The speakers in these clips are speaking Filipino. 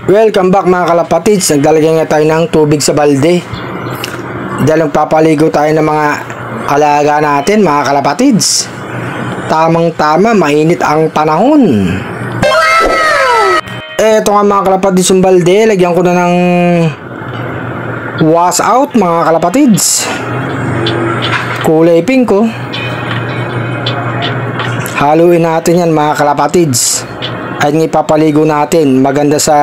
Welcome back mga kalapatids. Naglalagay nga tayo ng tubig sa balde dahil magpapaligo tayo ng mga alaga natin mga kalapatids. Tamang tama, mainit ang panahon. Eto nga mga kalapatids yung balde. Lagyan ko na ng wash out mga kalapatids. Kulay pink ko. Haluin natin yan mga kalapatids. At ipapaligo natin. Maganda sa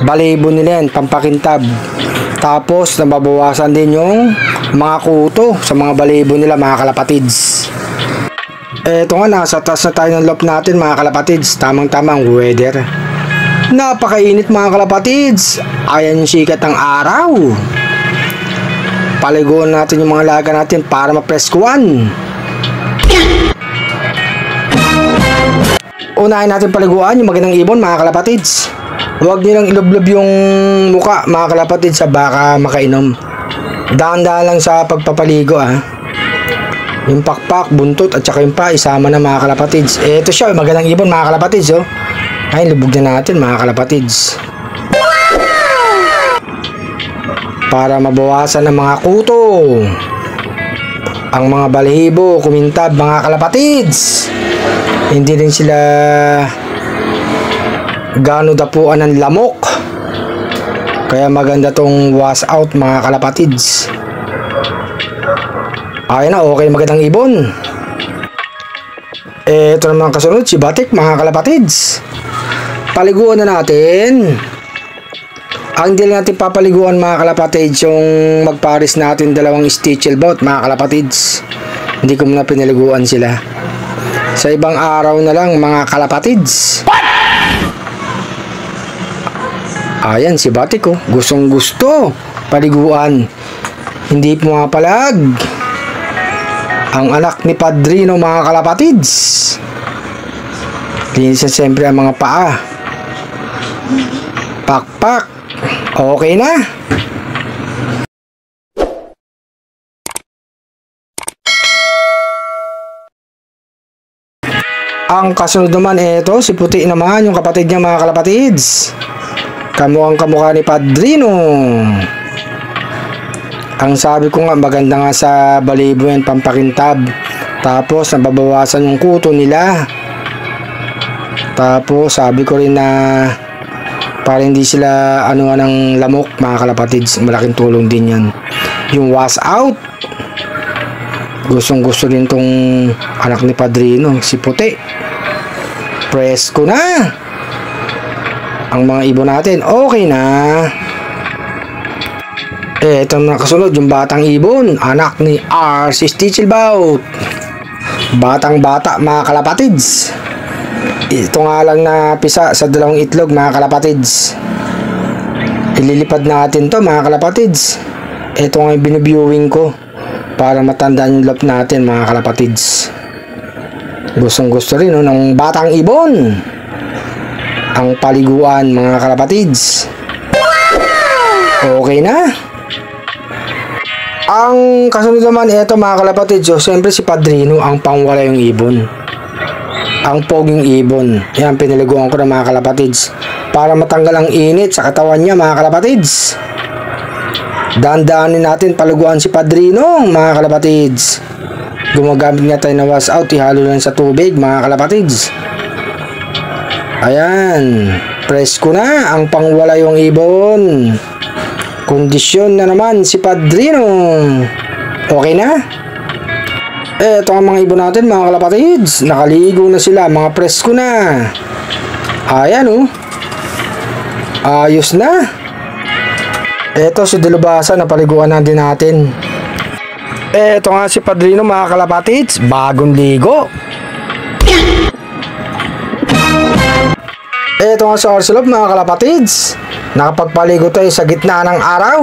balibo nila yan, pampakintab. Tapos nababawasan din yung mga kuto sa mga balibo nila mga kalapatids. Eto nga, nasa taas na tayo ng loft natin mga kalapatids. Tamang tamang weather. Napakainit mga kalapatids. Ayan yung sikat ng araw. Paliguan natin yung mga laga natin para mapreskuan. Unahin natin paliguan yung magandang ibon mga kalapatids. Huwag nyo lang ilublob yung muka mga kalapatids sa baka makainom. Dahan-dahan lang sa pagpapaligo Yung pakpak, buntot at saka yung pa isama na mga kalapatids. Ito siya, magandang ibon mga kalapatids Ay, lubog na natin mga kalapatids. Para mabawasan ang mga kuto, ang mga balahibo, kumintab mga kalapatids. Hindi rin sila gaano dapuan ng lamok. Kaya maganda tong wash out mga kalapatids. Ayan na, okay, magandang ibon. Ito naman kasunod, si Batik mga kalapatids. Paliguan na natin. Ang hindi natin papaliguan mga kalapatids, yung magparis natin dalawang stitchel bout mga kalapatids. Hindi ko muna pinaliguan sila. Sa ibang araw na lang mga kalapatids. Ayan si Batik gustong gusto paliguan. Hindi pumapalag ang anak ni Padrino mga kalapatids. Linisan siyempre ang mga paa. Pakpak. Okay na. Ang kasunod naman ito, si Puti naman, yung kapatid niya mga kalapatids. Kamukhang kamukha ni Padrino. Ang sabi ko nga, maganda nga sa balibo yan, pampakintab. Tapos nababawasan yung kuto nila. Tapos sabi ko rin na para hindi sila ng lamok mga kalapatids. Malaking tulong din yan. Yung wash out. Gustong gusto rin tong anak ni Padrino, si Puti. Presko na ang mga ibon natin. Okay na. Ito na kasunod, yung batang ibon, anak ni R.C. Stichelbout. Batang bata mga kalapatids. Ito nga lang na pisa sa dalawang itlog mga kalapatids. Ililipad natin to mga kalapatids. Ito nga yung biniviewing ko para matandaan yung lap natin mga kalapatids. Gustong gusto rin ng batang ibon ang paliguan mga kalapatids. Okay na. Ang kasunod naman ito mga kalapatids, siyempre si Padrino ang pangwala yung ibon, ang poging ibon. Yan, pinaliguan ko ng mga kalapatids para matanggal ang init sa katawan niya mga kalapatids. Dahan-dahanin natin paliguan si Padrino mga kalapatids. Gumagamit nga tayo na wash out, ihalo lang sa tubig mga kalapatids. Ayan, presko na ang pangwala yung ibon. Kondisyon na naman si Padrino. Okay na. Ito ang mga ibon natin mga kalapatids. Nakaligo na sila, mga presko na. Ayan ayos na. Ito si Dilubasa, napaliguan na din natin. Eto nga si Padrino mga kalapatids, bagong ligo. Eto nga si Orsilop mga kalapatids, nakapagpaligo tayo sa gitna ng araw.